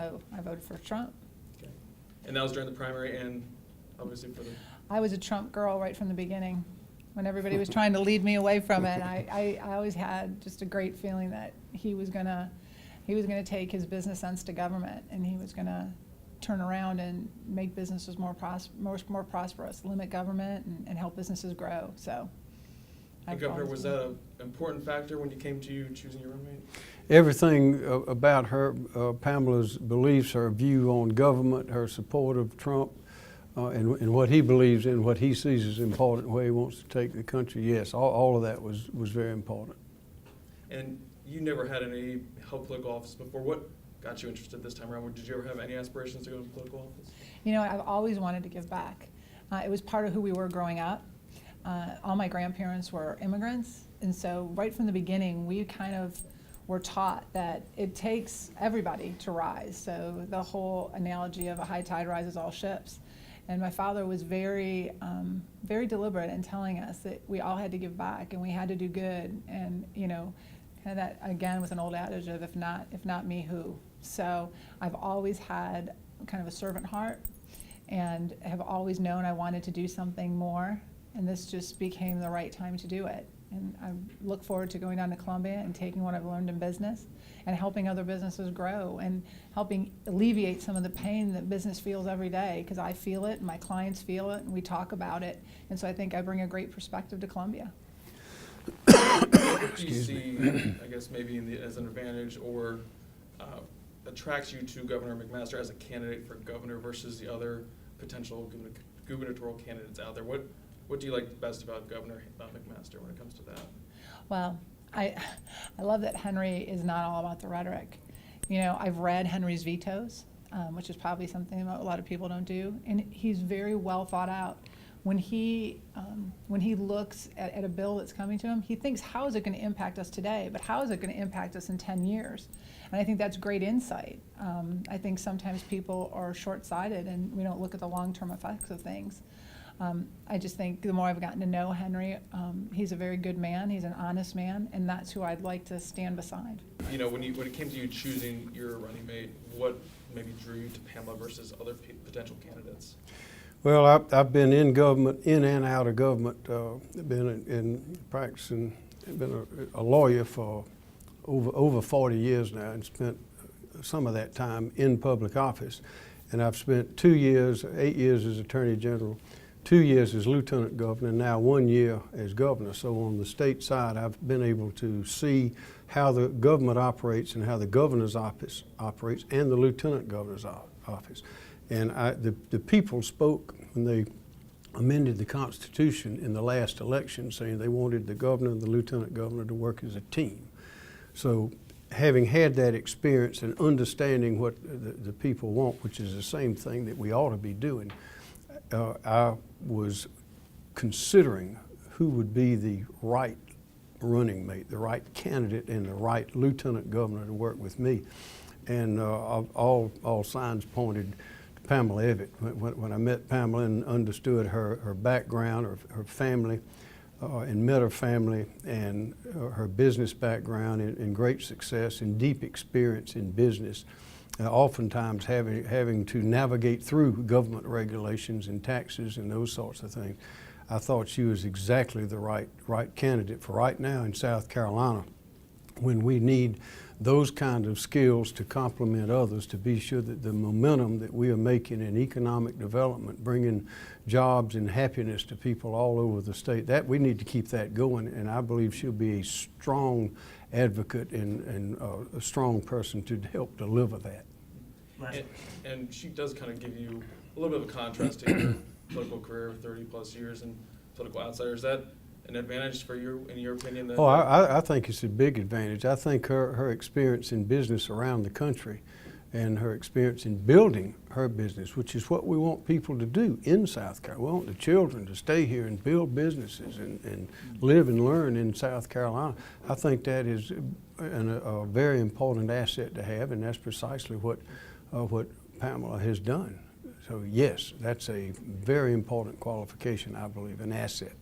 so I voted for Trump. Okay. And that was during the primary and obviously for the... I was a Trump girl right from the beginning. When everybody was trying to lead me away from it, I always had just a great feeling that he was gonna take his business sense to government, and he was gonna turn around and make businesses more prosperous, limit government, and help businesses grow. So, And Governor, was that an important factor when you came to you choosing your roommate? Everything about her, Pamela's beliefs, her view on government, her support of Trump, and what he believes in, what he sees as important, where he wants to take the country, yes, all of that was very important. And you never had any held political office before. What got you interested this time around? Did you ever have any aspirations to go into political office? You know, I've always wanted to give back. It was part of who we were growing up. All my grandparents were immigrants, and so right from the beginning, we kind of were taught that it takes everybody to rise. So the whole analogy of a high tide rises all ships. And my father was very, very deliberate in telling us that we all had to give back and we had to do good. And you know, kind of that again with an old adage of if not me, who? So I've always had kind of a servant heart, and have always known I wanted to do something more. And this just became the right time to do it. And I look forward to going down to Columbia and taking what I've learned in business and helping other businesses grow and helping alleviate some of the pain that business feels every day, because I feel it and my clients feel it and we talk about it. And so I think I bring a great perspective to Columbia. What do you see, I guess, maybe as an advantage or attracts you to Governor McMaster as a candidate for governor versus the other potential gubernatorial candidates out there? What do you like best about Governor McMaster when it comes to that? Well, I love that Henry is not all about the rhetoric. You know, I've read Henry's vetoes, which is probably something that a lot of people don't do, and he's very well thought out. When he looks at a bill that's coming to him, he thinks, how is it going to impact us today, but how is it going to impact us in 10 years? And I think that's great insight. I think sometimes people are short-sighted and we don't look at the long-term effects of things. I just think the more I've gotten to know Henry, he's a very good man, he's an honest man, and that's who I'd like to stand beside. You know, when it came to you choosing your running mate, what maybe drew you to Pamela versus other potential candidates? Well, I've been in government, in and out of government, been in practicing, been a lawyer for over 40 years now, and spent some of that time in public office. And I've spent 2 years, 8 years as Attorney General, 2 years as Lieutenant Governor, and now 1 year as Governor. So on the state side, I've been able to see how the government operates and how the Governor's office operates and the Lieutenant Governor's office. And the people spoke when they amended the Constitution in the last election, saying they wanted the Governor and the Lieutenant Governor to work as a team. So having had that experience and understanding what the people want, which is the same thing that we ought to be doing, I was considering who would be the right running mate, the right candidate, and the right Lieutenant Governor to work with me. And all signs pointed to Pamela Evette. When I met Pamela and understood her background, her family, and met her family and her business background and great success and deep experience in business, oftentimes having to navigate through government regulations and taxes and those sorts of things, I thought she was exactly the right candidate for right now in South Carolina, when we need those kind of skills to complement others, to be sure that the momentum that we are making in economic development, bringing jobs and happiness to people all over the state, that we need to keep that going. And I believe she'll be a strong advocate and a strong person to help deliver that. And she does kind of give you a little bit of a contrast to your political career, 30 plus years and political outsider. Is that an advantage for you, in your opinion? That I think it's a big advantage. I think her experience in business around the country and her experience in building her business, which is what we want people to do in South Carolina. We want the children to stay here and build businesses and live and learn in South Carolina. I think that is a very important asset to have, and that's precisely what Pamela has done. So yes, that's a very important qualification, I believe, an asset.